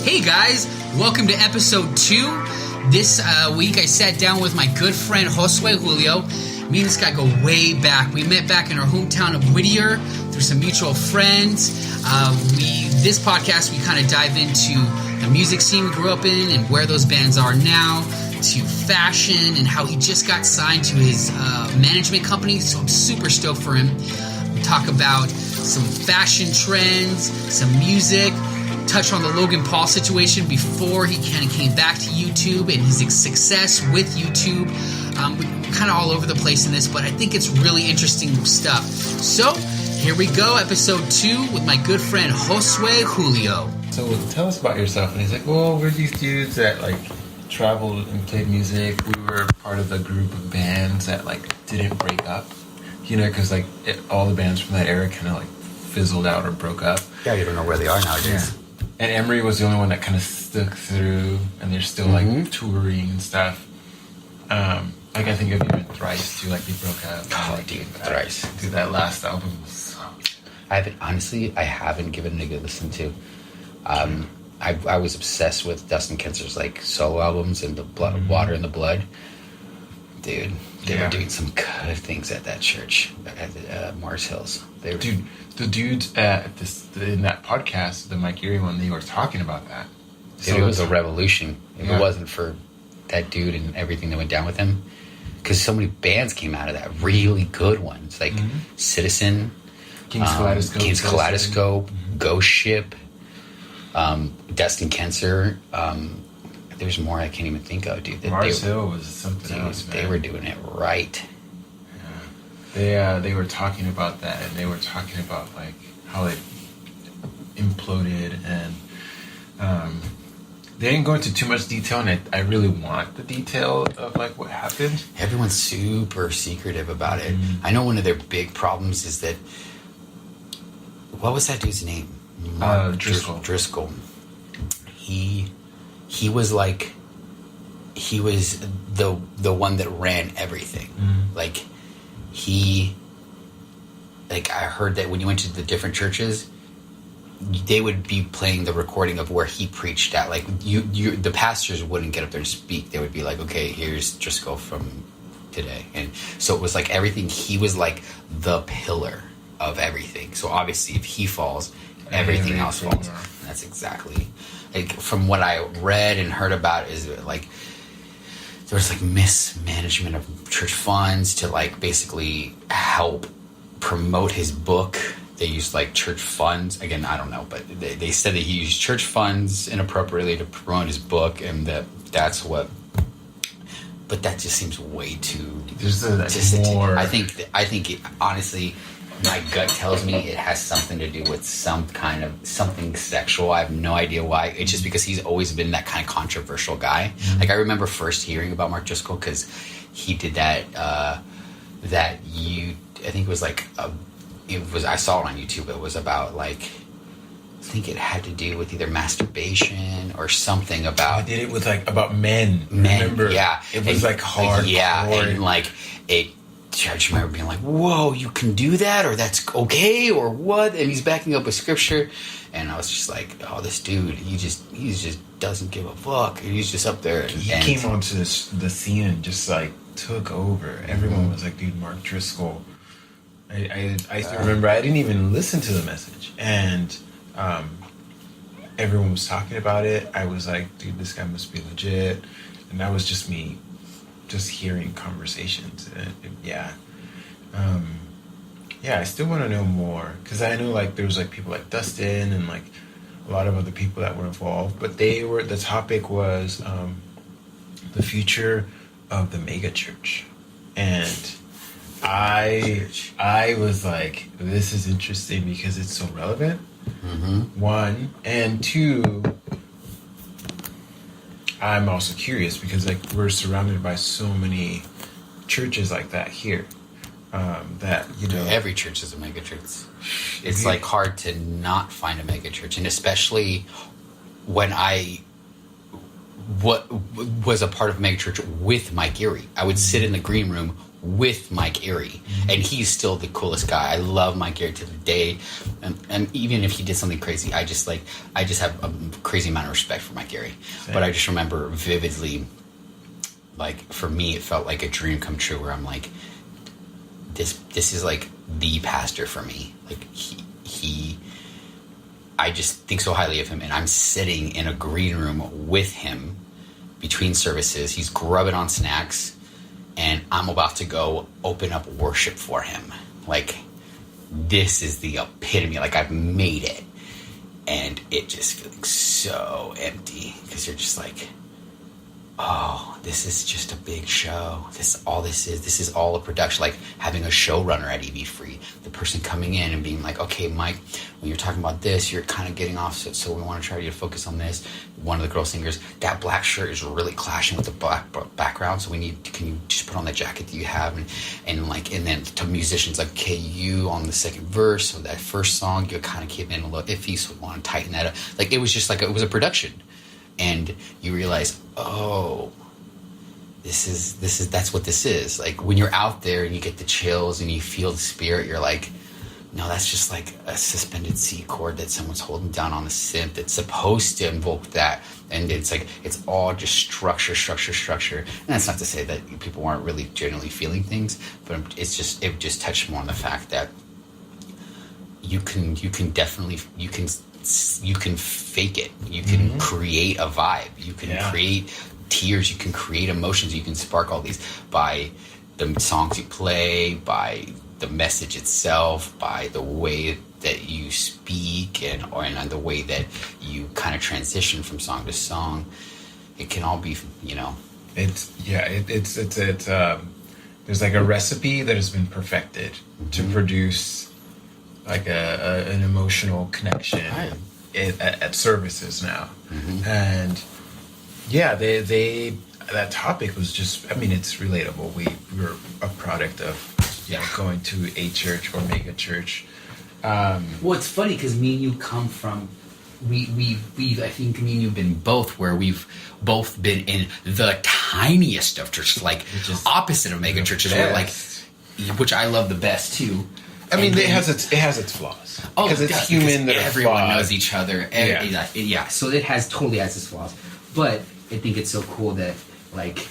Hey guys, welcome to episode 2. This week I sat down with my good friend Josué Julio. Me and this guy go way back. We met back in our hometown of Whittier through some mutual friends. This podcast, we kind of dive into the music scene we grew up in and where those bands are now, to fashion and how he just got signed to his management company. So I'm super stoked for him. We talk about some fashion trends, some music, touch on the Logan Paul situation before he kind of came back to YouTube and his success with YouTube. We're kind of all over the place in this, but I think it's really interesting stuff. So here we go, episode 2 with my good friend Josué Julio. So tell us about yourself. And he's like, well, we're these dudes that like traveled and played music. We were part of a group of bands that like didn't break up, you know, because like all the bands from that era kind of like fizzled out or broke up. Yeah, you don't know where they are nowadays. Yeah. And Emery was the only one that kind of stuck through, and they're still like touring and stuff. Like I think of even Thrice too, like they broke up. Oh, dude, Thrice. Dude, that last album was I haven't given it a good listen to. I was obsessed with Dustin Kenzer's like solo albums and the blood, Water in the Blood. Dude, they were doing some good things at that church at Mars Hills. Dude, the dudes in that podcast, the Mike Erie one, they were talking about that. Dude, it was a revolution. If it wasn't for that dude and everything that went down with him, because so many bands came out of that, really good ones, like Citizen, King's Kaleidoscope, Ghost Ship, Dustin Kenzer. There's more I can't even think of, dude. Mars Hill was something else, man. They were doing it right. They were talking about that, and they were talking about like how it imploded, and they didn't go into too much detail, and I really want the detail of like what happened. Everyone's super secretive about it. I know one of their big problems is that, what was that dude's name? Driscoll. He was like, he was the one that ran everything. Like I heard that when you went to the different churches, they would be playing the recording of where he preached at. Like the pastors wouldn't get up there and speak. They would be like, okay, here's Driscoll from today. And so it was like everything. He was like the pillar of everything. So obviously if he falls, everything else falls. And that's exactly like from what I read and heard about is like there was like mismanagement of church funds to like basically help promote his book. They used like church funds. Again, I don't know, but they said that he used church funds inappropriately to promote his book, and that's what. But that just seems way too. There's more. I think it, honestly, my gut tells me it has something to do with some kind of something sexual. I have no idea why. It's just because he's always been that kind of controversial guy. Like I remember first hearing about Mark Driscoll because he did that. I think it was like I saw it on YouTube. It was about like I think it had to do with either masturbation or something about. I did it with like about men. Remember? Yeah, it was like hard. Yeah, and like it. I just remember being like, whoa, you can do that, or that's okay, or what? And he's backing up with scripture. And I was just like, oh, this dude, he just doesn't give a fuck. And he's just up there. He came onto the scene and just like took over. Everyone was like, dude, Mark Driscoll. I still remember I didn't even listen to the message. And everyone was talking about it. I was like, dude, this guy must be legit. And that was just me just hearing conversations. I still want to know more because I know like there was like people like Dustin and like a lot of other people that were involved, but the topic was the future of the mega church, and I was like, this is interesting because it's so relevant. One and two, I'm also curious because like we're surrounded by so many churches like that here. That you know, every church is a mega church. It's like hard to not find a mega church, and especially when I was a part of a mega church with Mike Erie. I would sit in the green room with Mike Erie, and he's still the coolest guy. I love Mike Erie to the day, and even if he did something crazy, I just have a crazy amount of respect for Mike Erie. Same. But I just remember vividly, like, for me, it felt like a dream come true, where I'm like, this is like the pastor for me. Like, he I just think so highly of him, and I'm sitting in a green room with him between services. He's grubbing on snacks, and I'm about to go open up worship for him. Like, this is the epitome. Like, I've made it. And it just feels so empty, because you're just like, oh, this is just a big show. This is all a production. Like having a showrunner at EV Free, the person coming in and being like, okay, Mike, when you're talking about this, you're kind of getting off, so we want to try to focus on this. One of the girl singers, that black shirt is really clashing with the black background, so can you just put on that jacket that you have? And then to musicians, like, okay, you on the second verse, so that first song, you kind of came in a little iffy, so we want to tighten that up. Like, it was just like, it was a production. And you realize, oh, that's what this is. Like, when you're out there and you get the chills and you feel the spirit, you're like, no, that's just like a suspended C chord that someone's holding down on the synth that's supposed to invoke that. And it's like, it's all just structure. And that's not to say that people weren't really generally feeling things, but it just touched more on the fact that you can fake it. You can create a vibe. You can create tears. You can create emotions. You can spark all these by the songs you play, by the message itself, by the way that you speak, and the way that you kind of transition from song to song. It can all be, It's there's like a recipe that has been perfected to produce like an emotional connection at services now. And they that topic was just, I mean, it's relatable. We're a product of going to a church or mega church. Well, it's funny because me and you come from, we I think me and you've been both, where we've both been in the tiniest of churches, like opposite of mega churches, where, like, which I love the best too. I mean, it has its flaws. Oh, because it's human. Because everyone flawed. knows each other. So it totally has its flaws. But I think it's so cool that, like,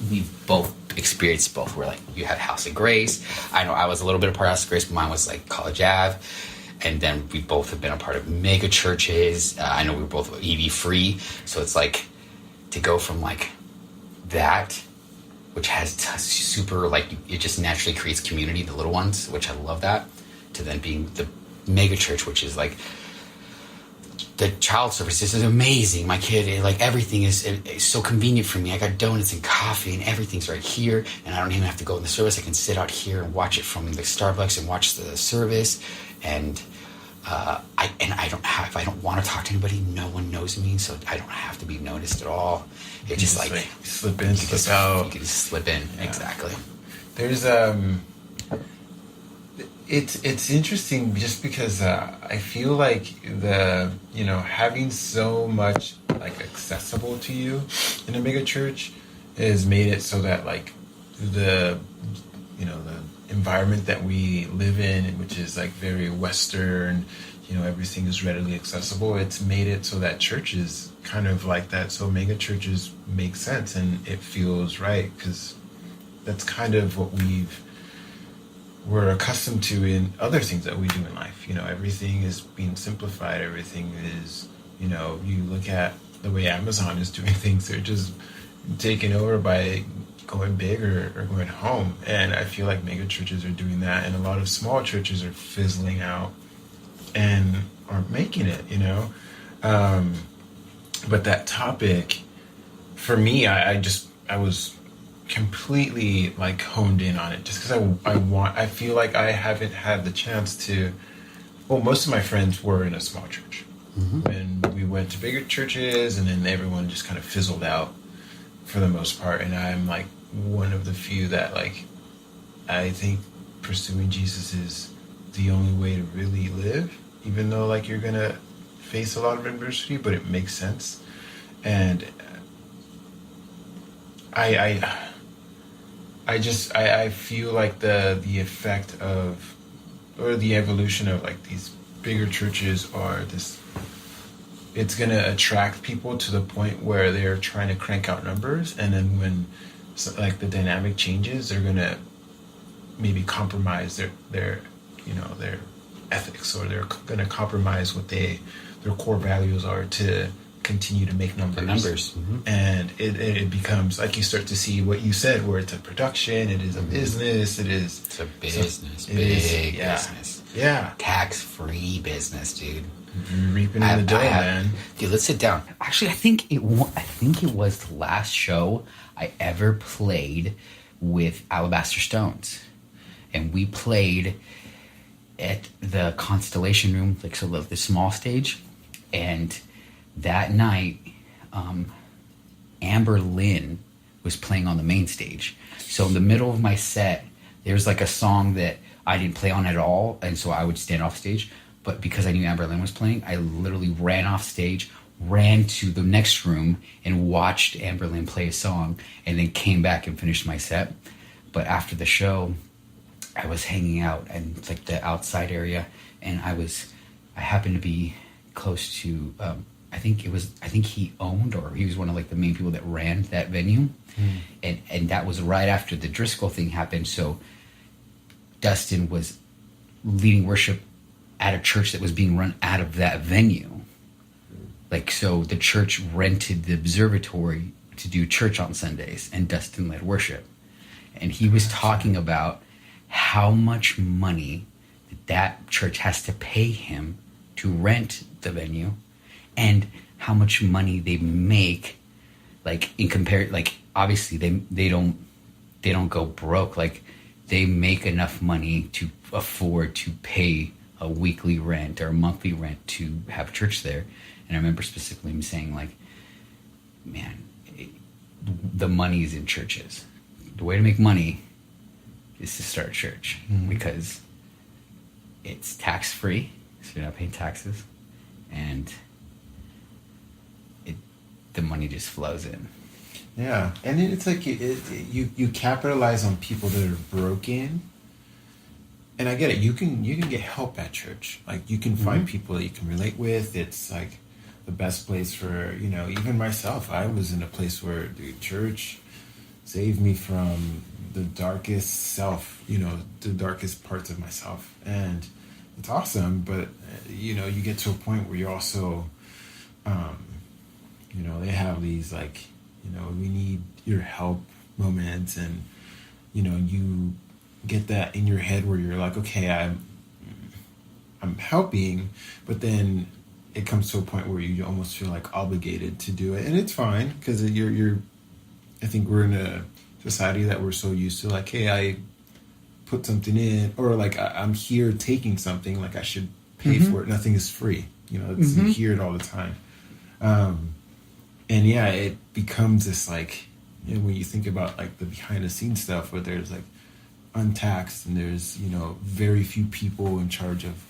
we've both experienced both. Where, like, you had House of Grace. I know I was a little bit of part of House of Grace, but mine was like College Ave. And then we both have been a part of mega churches. I know we were both EV Free. So it's like, to go from like that, which has super, like, it just naturally creates community, the little ones, which I love that, to then being the mega church, which is like, the child services is amazing. My kid, like, everything is so convenient for me. I got donuts and coffee and everything's right here, and I don't even have to go in the service. I can sit out here and watch it from the Starbucks and watch the service. And if I don't want to talk to anybody, no one knows me, so I don't have to be noticed at all. It just like slip in, slip out. You can just slip in, exactly. There's it's interesting just because I feel like having so much, like, accessible to you in a mega church has made it so that, like, the environment that we live in, which is like very Western, everything is readily accessible. It's made it so that church is kind of like that. So mega churches make sense and it feels right, because that's kind of what we're accustomed to in other things that we do in life. Everything is being simplified. Everything is, you look at the way Amazon is doing things, they're just taken over by going big or going home. And I feel like mega churches are doing that, and a lot of small churches are fizzling out and aren't making it, but that topic, for me, I was completely, like, honed in on it, just because I feel like I haven't had the chance to. Well, most of my friends were in a small church, and we went to bigger churches, and then everyone just kind of fizzled out for the most part. And I'm like one of the few that, like, I think pursuing Jesus is the only way to really live, even though, like, you're gonna face a lot of adversity, but it makes sense. I feel like the effect of, or the evolution of like these bigger churches are this. It's gonna attract people to the point where they're trying to crank out numbers, and then when like the dynamic changes, they're gonna maybe compromise their ethics, or they're gonna compromise what their core values are to continue to make numbers. The numbers. Mm-hmm. And it becomes like you start to see what you said, where it's a production, it is a business, it's a business, big business. Yeah. Tax-free business, dude. You're reaping in the dough, man. Dude, let's sit down. Actually, I think it was the last show I ever played with Alabaster Stones. And we played at the Constellation Room, like so the small stage. And that night, Amber Lynn was playing on the main stage. So in the middle of my set, there's like a song that I didn't play on at all, and so I would stand off stage. But because I knew Amber Lynn was playing, I literally ran off stage, ran to the next room, and watched Amber Lynn play a song, and then came back and finished my set. But after the show, I was hanging out in like the outside area, and I happened to be close to I think he owned, or he was one of like the main people that ran that venue. And that was right after the Driscoll thing happened. So Dustin was leading worship at a church that was being run out of that venue. Like, so the church rented the observatory to do church on Sundays, and Dustin led worship. And he was talking about how much money that church has to pay him to rent the venue, and how much money they make, like in like obviously they don't go broke. Like, they make enough money to afford to pay a weekly rent or a monthly rent to have church there. And I remember specifically him saying, like, man, the money is in churches. The way to make money is to start a church, because it's tax-free, so you're not paying taxes, and the money just flows in. Yeah, and it's like you capitalize on people that are broken. And I get it. You can get help at church. Like, you can find people that you can relate with. It's like the best place for, even myself. I was in a place where the church saved me from the darkest self, the darkest parts of myself. And it's awesome, but you get to a point where you're also, they have these like, we need your help moments, and you get that in your head where you're like, okay, I'm helping, but then it comes to a point where you almost feel like obligated to do it, and it's fine, because you're I think we're in a society that we're so used to, like, hey, I put something in, or like I'm here taking something, like I should pay for it. Nothing is free, it's you hear it all the time. And yeah, it becomes this like, when you think about like the behind the scenes stuff, where there's like untaxed, and there's very few people in charge of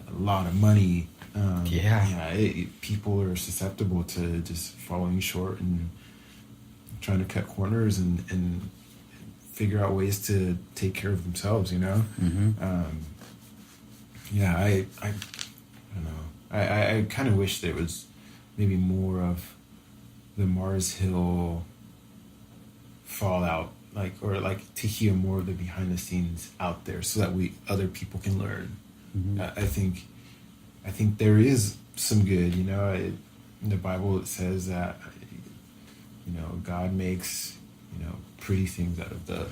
a lot of money. People are susceptible to just falling short and trying to cut corners and figure out ways to take care of themselves. I don't know. I kind of wish there was maybe more of the Mars Hill fallout, or to hear more of the behind the scenes out there, so that other people can learn. I think there is some good. In the Bible it says that God makes pretty things out of the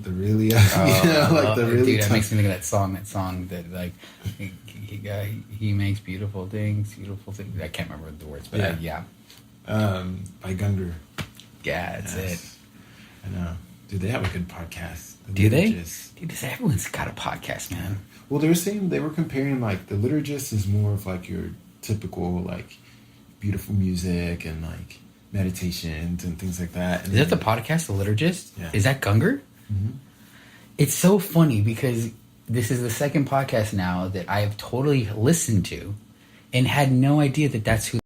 really dude, that makes me think of that song that like he makes beautiful things. I can't remember the words, but by Gungor. Yeah, that's it. I know. Dude, they have a good podcast. Do they? Dude, everyone's got a podcast, man. Well, they were comparing, like, the liturgist is more of like your typical, like, beautiful music and like meditations and things like that. And is that the podcast, The Liturgist? Yeah. Is that Gungor? Mm-hmm. It's so funny because this is the second podcast now that I have totally listened to and had no idea that that's who